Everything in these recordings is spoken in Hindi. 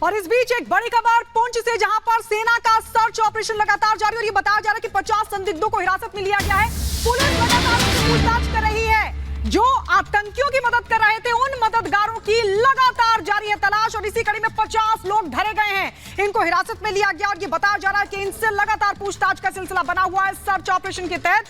और इस बीच एक बड़ी खबर पुंछ से, जहां पर सेना का सर्च ऑपरेशन लगातार जारी और ये बताया जा रहा है कि 50 संदिग्धों को हिरासत में लिया गया है। पुलिस लगातार पूछताछ कर रही है। जो आतंकियों की मदद कर रहे थे उन मददगारों की लगातार जारी है तलाश और इसी कड़ी में 50 लोग धरे गए हैं। इनको हिरासत में लिया गया और ये बताया जा रहा है कि इनसे लगातार पूछताछ का सिलसिला बना हुआ है। सर्च ऑपरेशन के तहत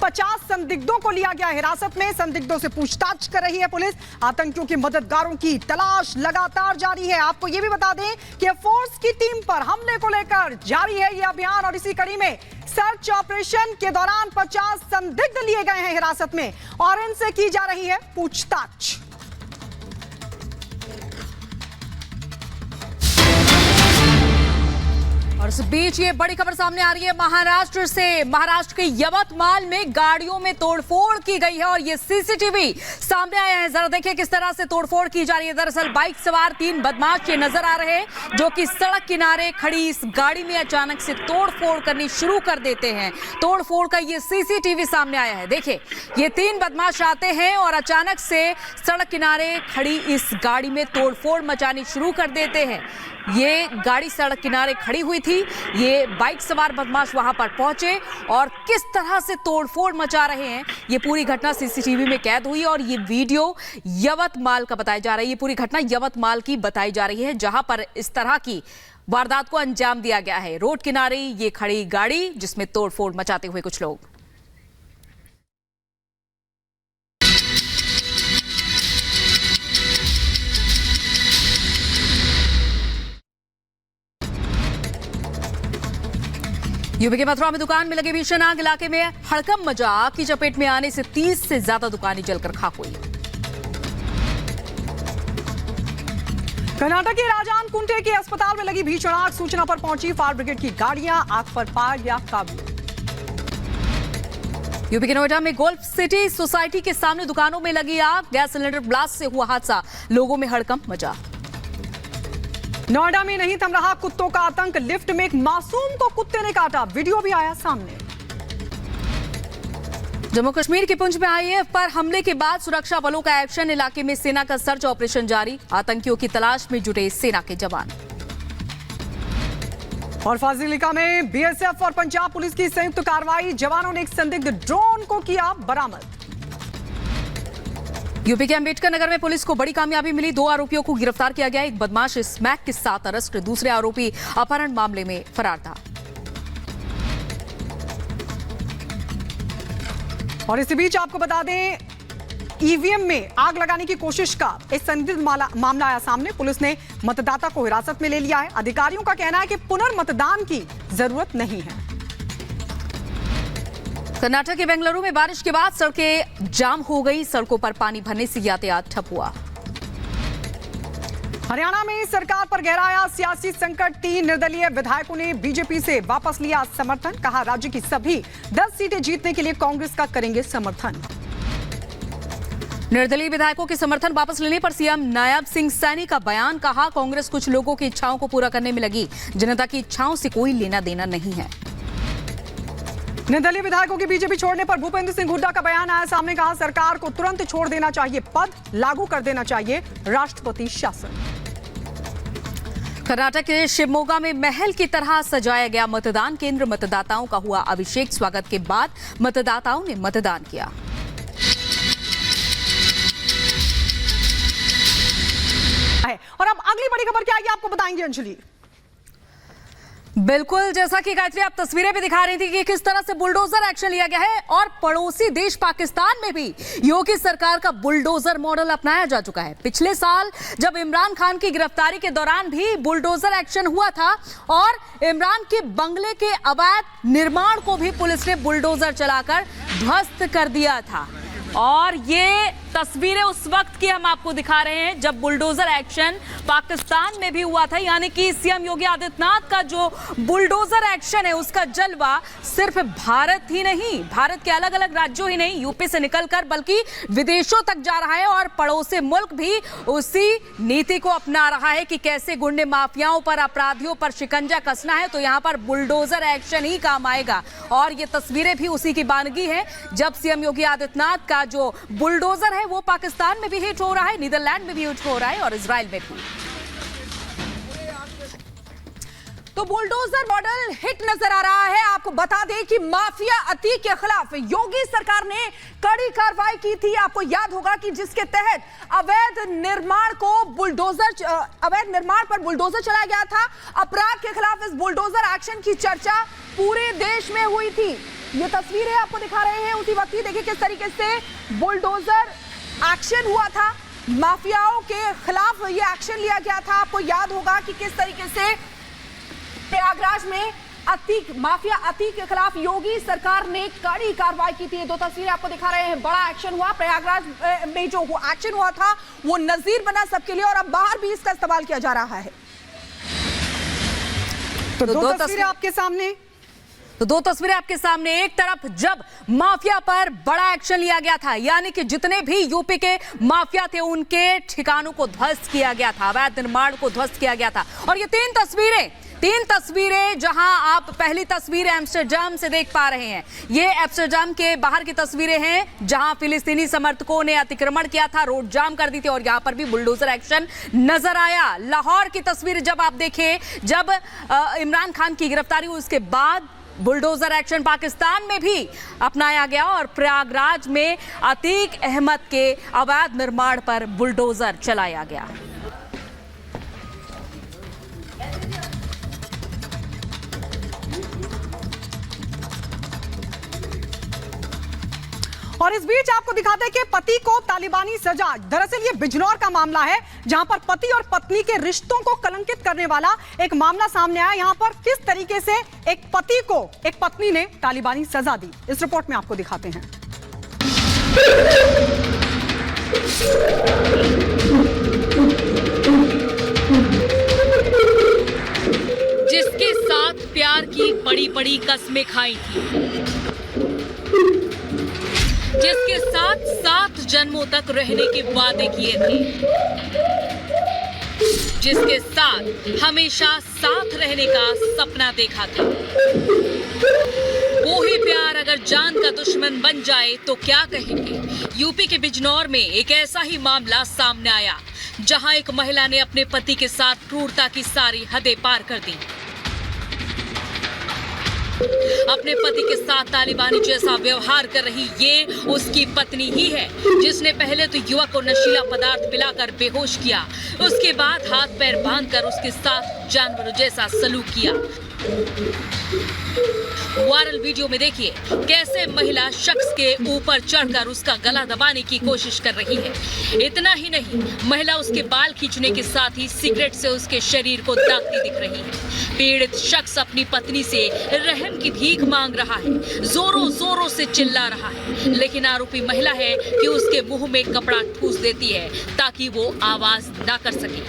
50 संदिग्धों को लिया गया हिरासत में। संदिग्धों से पूछताछ कर रही है पुलिस। आतंकियों के मददगारों की तलाश लगातार जारी है। आपको यह भी बता दें कि फोर्स की टीम पर हमले को लेकर जारी है यह अभियान और इसी कड़ी में सर्च ऑपरेशन के दौरान 50 संदिग्ध लिए गए हैं हिरासत में और इनसे की जा रही है पूछताछ। और इस बीच ये बड़ी खबर सामने आ रही है महाराष्ट्र से। महाराष्ट्र के यवतमाल में गाड़ियों में तोड़फोड़ की गई है और ये सीसीटीवी सामने आया है। जरा देखिए किस तरह से तोड़फोड़ की जा रही है। दरअसल बाइक सवार 3 बदमाश ये नजर आ रहे हैं जो कि सड़क किनारे खड़ी इस गाड़ी में अचानक से तोड़फोड़ करनी शुरू कर देते हैं। तोड़फोड़ का ये सीसीटीवी सामने आया है। देखिए ये 3 बदमाश आते हैं और अचानक से सड़क किनारे खड़ी इस गाड़ी में तोड़फोड़ मचानी शुरू कर देते हैं। ये गाड़ी सड़क किनारे खड़ी हुई थी। ये बाइक सवार बदमाश वहां पर पहुंचे और किस तरह से तोड़फोड़ मचा रहे हैं ये पूरी घटना सीसीटीवी में कैद हुई और ये वीडियो यवतमाल का बताया जा रहा है। ये पूरी घटना यवतमाल की बताई जा रही है जहां पर इस तरह की वारदात को अंजाम दिया गया है। रोड किनारे ये खड़ी गाड़ी जिसमें तोड़फोड़ मचाते हुए कुछ लोग। यूपी के मथुरा में दुकान में लगी भीषण आग। इलाके में हड़कंप मचा। आग की चपेट में आने से 30 से ज्यादा दुकानें जलकर खाक हुई। कर्नाटक के राजान कुंटे के अस्पताल में लगी भीषण आग। सूचना पर पहुंची फायर ब्रिगेड की गाड़ियां। आग पर पाया गया काबू। यूपी के नोएडा में गोल्फ सिटी सोसाइटी के सामने दुकानों में लगी आग। गैस सिलेंडर ब्लास्ट से हुआ हादसा। लोगों में हड़कंप मचा। नोएडा में नहीं थम रहा कुत्तों का आतंक। लिफ्ट में एक मासूम को कुत्ते ने काटा। वीडियो भी आया सामने। जम्मू कश्मीर के पुंछ में आईएएफ पर हमले के बाद सुरक्षा बलों का एक्शन। इलाके में सेना का सर्च ऑपरेशन जारी। आतंकियों की तलाश में जुटे सेना के जवान। और फाजिलिका में बीएसएफ और पंजाब पुलिस की संयुक्त कार्रवाई। जवानों ने एक संदिग्ध ड्रोन को किया बरामद। यूपी के अंबेडकर नगर में पुलिस को बड़ी कामयाबी मिली। 2 आरोपियों को गिरफ्तार किया गया। एक बदमाश स्मैक के साथ अरेस्ट। दूसरे आरोपी अपहरण मामले में फरार था। और इसी बीच आपको बता दें ईवीएम में आग लगाने की कोशिश का एक संदिग्ध मामला आया सामने। पुलिस ने मतदाता को हिरासत में ले लिया है। अधिकारियों का कहना है कि पुनर्मतदान की जरूरत नहीं है। कर्नाटक के बेंगलुरु में बारिश के बाद सड़कें जाम हो गई। सड़कों पर पानी भरने से यातायात ठप हुआ। हरियाणा में सरकार पर गहराया सियासी संकट। 3 निर्दलीय विधायकों ने बीजेपी से वापस लिया समर्थन। कहा राज्य की सभी 10 सीटें जीतने के लिए कांग्रेस का करेंगे समर्थन। निर्दलीय विधायकों के समर्थन वापस लेने पर सीएम नायब सिंह सैनी का बयान। कहा कांग्रेस कुछ लोगों की इच्छाओं को पूरा करने में लगी। जनता की इच्छाओं से कोई लेना देना नहीं है। निर्दलीय विधायकों के बीजेपी छोड़ने पर भूपेंद्र सिंह हुड्डा का बयान आया सामने। कहा सरकार को तुरंत छोड़ देना चाहिए। पद लागू कर देना चाहिए राष्ट्रपति शासन। कर्नाटक के शिवमोगा में महल की तरह सजाया गया मतदान केंद्र। मतदाताओं का हुआ अभिषेक। स्वागत के बाद मतदाताओं ने मतदान किया। और अब अगली बड़ी खबर क्या आएगी आपको बताएंगे अंजलि। बिल्कुल, जैसा कि गायत्री आप तस्वीरें भी दिखा रही थी कि किस तरह से बुलडोजर एक्शन लिया गया है और पड़ोसी देश पाकिस्तान में भी योगी सरकार का बुलडोजर मॉडल अपनाया जा चुका है। पिछले साल जब इमरान खान की गिरफ्तारी के दौरान भी बुलडोजर एक्शन हुआ था और इमरान के बंगले के अवैध निर्माण को भी पुलिस ने बुलडोजर चलाकर ध्वस्त कर दिया था। और ये तस्वीरें उस वक्त की हम आपको दिखा रहे हैं जब बुलडोजर एक्शन पाकिस्तान में भी हुआ था। यानी कि सीएम योगी आदित्यनाथ का जो बुलडोजर एक्शन है उसका जलवा सिर्फ भारत ही नहीं, भारत के अलग अलग राज्यों ही नहीं, यूपी से निकलकर बल्कि विदेशों तक जा रहा है और पड़ोसी मुल्क भी उसी नीति को अपना रहा है कि कैसे गुंडे माफियाओं पर, अपराधियों पर शिकंजा कसना है तो यहां पर बुलडोजर एक्शन ही काम आएगा। और ये तस्वीरें भी उसी की बानगी है जब सीएम योगी आदित्यनाथ का जो बुलडोजर है वो पाकिस्तान में भी हिट हो रहा है, नीदरलैंड में भी हिट हो रहा है और इजराइल में भी। तो बुलडोजर मॉडल हिट नजर आ रहा है। आपको बता दें कि माफिया अतीक के खिलाफ योगी सरकार ने कड़ी कार्रवाई की थी। आपको याद होगा कि जिसके तहत अवैध निर्माण पर बुलडोजर चलाया गया था। अपराध के खिलाफ इस बुलडोजर एक्शन की चर्चा पूरे देश में हुई थी। ये तस्वीरें आपको दिखा रहे हैं उसी वक्त की। देखिए किस तरीके से बुलडोजर एक्शन हुआ था, माफियाओं के खिलाफ ये एक्शन लिया गया था। आपको याद होगा कि किस तरीके से प्रयागराज में माफिया अतीक के खिलाफ योगी सरकार ने कड़ी कार्रवाई की थी। दो तस्वीरें आपको दिखा रहे हैं। बड़ा एक्शन हुआ प्रयागराज में, जो एक्शन हुआ था वो नजीर बना सबके लिए और अब बाहर भी इसका इस्तेमाल किया जा रहा है। तो दो तस्वीरें आपके सामने। तो दो तस्वीरें आपके सामने। एक तरफ जब माफिया पर बड़ा एक्शन लिया गया था, यानी कि जितने भी यूपी के माफिया थे उनके ठिकानों को ध्वस्त किया गया था, अवैध निर्माण को ध्वस्त किया गया था। और ये तीन तस्वीरें जहां आप पहली तस्वीर एम्स्टर्डम से देख पा रहे हैं, ये एम्स्टर्डम के बाहर की तस्वीरें हैं जहां फिलिस्तीनी समर्थकों ने अतिक्रमण किया था, रोड जाम कर दी थी और यहां पर भी बुलडोजर एक्शन नजर आया। लाहौर की तस्वीर जब आप देखें, जब इमरान खान की गिरफ्तारी हुई उसके बाद बुलडोजर एक्शन पाकिस्तान में भी अपनाया गया और प्रयागराज में अतीक अहमद के अवैध निर्माण पर बुलडोजर चलाया गया। और इस बीच आपको दिखाते हैं कि पति को तालिबानी सजा। दरअसल ये बिजनौर का मामला है जहां पर पति और पत्नी के रिश्तों को कलंकित करने वाला एक मामला सामने आया। यहां पर किस तरीके से एक पति को एक पत्नी ने तालिबानी सजा दी, इस रिपोर्ट में आपको दिखाते हैं। जिसके साथ प्यार की बड़ी बड़ी कस्में खाई थी, जिसके साथ 7 जन्मों तक रहने के वादे किए थे, जिसके साथ हमेशा साथ रहने का सपना देखा था, वो ही प्यार अगर जान का दुश्मन बन जाए तो क्या कहेंगे। यूपी के बिजनौर में एक ऐसा ही मामला सामने आया जहां एक महिला ने अपने पति के साथ क्रूरता की सारी हदें पार कर दी। अपने पति के साथ तालिबानी जैसा व्यवहार कर रही ये उसकी पत्नी ही है, जिसने पहले तो युवक को नशीला पदार्थ पिलाकर बेहोश किया, उसके बाद हाथ पैर बांधकर उसके साथ जानवरों जैसा सलूक किया। वायरल वीडियो में देखिए कैसे महिला शख्स के ऊपर चढ़कर उसका गला दबाने की कोशिश कर रही है। इतना ही नहीं, महिला उसके बाल खींचने के साथ ही सिगरेट से उसके शरीर को दागती दिख रही है। पीड़ित शख्स अपनी पत्नी से रहम की भीख मांग रहा है, जोरों जोरों से चिल्ला रहा है, लेकिन आरोपी महिला है कि उसके मुंह में कपड़ा ठूस देती है ताकि वो आवाज ना कर सके।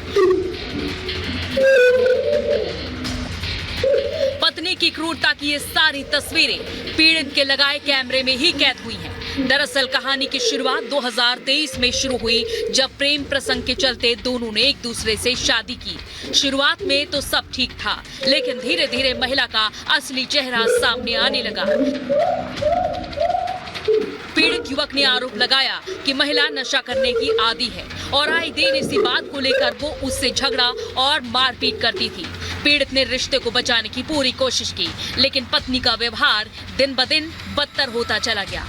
पत्नी की क्रूरता की ये सारी तस्वीरें पीड़ित के लगाए कैमरे में ही कैद हुई हैं। दरअसल कहानी की शुरुआत 2023 में शुरू हुई, जब प्रेम प्रसंग के चलते दोनों ने एक दूसरे से शादी की। शुरुआत में तो सब ठीक था, लेकिन धीरे धीरे महिला का असली चेहरा सामने आने लगा। पीड़ित युवक ने आरोप लगाया कि महिला नशा करने की आदी है और आए दिन इसी बात को लेकर वो उससे झगड़ा और मारपीट करती थी। पीड़ित ने रिश्ते को बचाने की पूरी कोशिश की, लेकिन पत्नी का व्यवहार दिन ब दिन बदतर होता चला गया।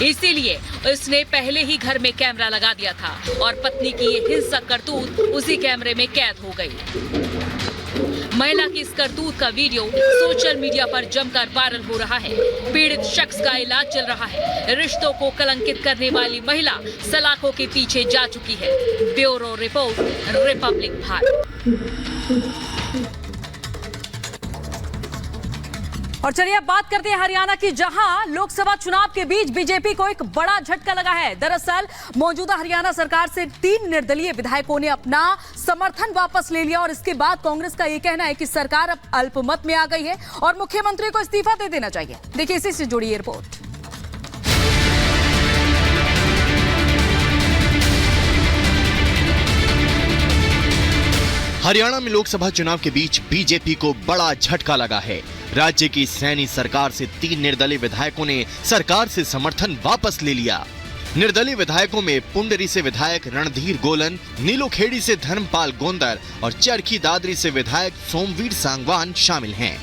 इसीलिए उसने पहले ही घर में कैमरा लगा दिया था और पत्नी की ये हिंसक करतूत उसी कैमरे में कैद हो गई। महिला की इस करतूत का वीडियो सोशल मीडिया पर जमकर वायरल हो रहा है। पीड़ित शख्स का इलाज चल रहा है। रिश्तों को कलंकित करने वाली महिला सलाखों के पीछे जा चुकी है। Bureau report, Republic Bharat. और चलिए अब बात करते हैं हरियाणा की, जहां लोकसभा चुनाव के बीच बीजेपी को एक बड़ा झटका लगा है। दरअसल मौजूदा हरियाणा सरकार से 3 निर्दलीय विधायकों ने अपना समर्थन वापस ले लिया और इसके बाद कांग्रेस का यह कहना है कि सरकार अब अल्पमत में आ गई है और मुख्यमंत्री को इस्तीफा दे देना चाहिए। देखिए इसी से जुड़ी ये रिपोर्ट। हरियाणा में लोकसभा चुनाव के बीच बीजेपी को बड़ा झटका लगा है। राज्य की सैनी सरकार से 3 निर्दलीय विधायकों ने सरकार से समर्थन वापस ले लिया। निर्दलीय विधायकों में पुंडरी से विधायक रणधीर गोलन, नीलोखेड़ी से धर्मपाल गोंदर और चरखी दादरी से विधायक सोमवीर सांगवान शामिल हैं।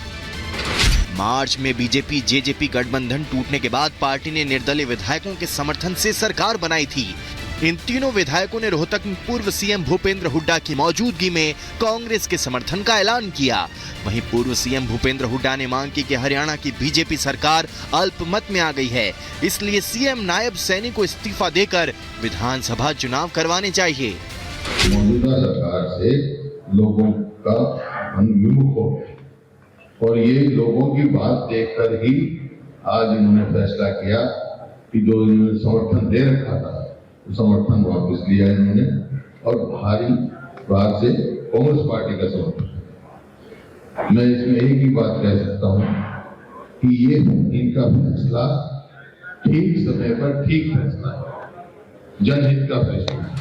मार्च में बीजेपी जेजेपी गठबंधन टूटने के बाद पार्टी ने निर्दलीय विधायकों के समर्थन से सरकार बनाई थी। इन तीनों विधायकों ने रोहतक में पूर्व सीएम भूपेंद्र हुड्डा की मौजूदगी में कांग्रेस के समर्थन का ऐलान किया। वहीं पूर्व सीएम भूपेंद्र हुड्डा ने मांग की कि हरियाणा की बीजेपी सरकार अल्पमत में आ गई है, इसलिए सीएम नायब सैनी को इस्तीफा देकर विधानसभा चुनाव करवाने चाहिए। मौजूदा सरकार से लोगों का मन विमुख हो गया और ये लोगों की बात देखकर ही आज इन्होंने फैसला किया कि जो इन्होंने समर्थन दे रखा था समर्थन वापस लिया इन्होंने और भारी बात से कांग्रेस पार्टी का समर्थन। मैं इसमें एक ही बात कह सकता हूं कि ये इनका फैसला ठीक समय पर ठीक फैसला है, जनहित का फैसला है।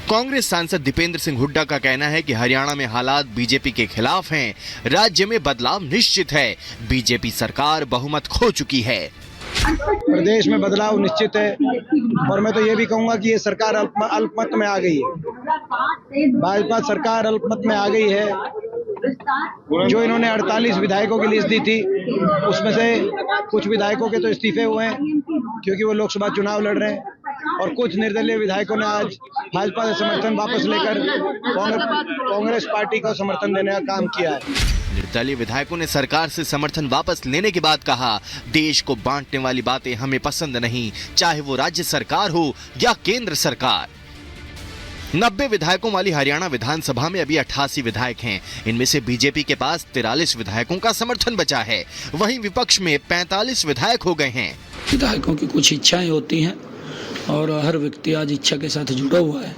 कांग्रेस सांसद दीपेंद्र सिंह हुड्डा का कहना है कि हरियाणा में हालात बीजेपी के खिलाफ हैं। राज्य में बदलाव निश्चित है। बीजेपी सरकार बहुमत खो चुकी है। प्रदेश में बदलाव निश्चित है और मैं तो ये भी कहूंगा कि ये सरकार अल्पमत में आ गई है। भाजपा सरकार अल्पमत में आ गई है। जो इन्होंने 48 विधायकों की लिस्ट दी थी उसमें से कुछ विधायकों के तो इस्तीफे हुए हैं क्योंकि वो लोकसभा चुनाव लड़ रहे हैं और कुछ निर्दलीय विधायकों ने आज भाजपा से समर्थन वापस लेकर कांग्रेस पार्टी को समर्थन देने का काम किया है। निर्दलीय विधायकों ने सरकार से समर्थन वापस लेने के बाद कहा, देश को बांटने वाली बातें हमें पसंद नहीं, चाहे वो राज्य सरकार हो या केंद्र सरकार। 90 विधायकों वाली हरियाणा विधानसभा में अभी 88 विधायक हैं। इनमें से बीजेपी के पास 43 विधायकों का समर्थन बचा है। वहीं विपक्ष में 45 विधायक हो गए हैं। विधायकों की कुछ इच्छाएं होती हैं और हर व्यक्ति आज इच्छा के साथ जुड़ा हुआ है।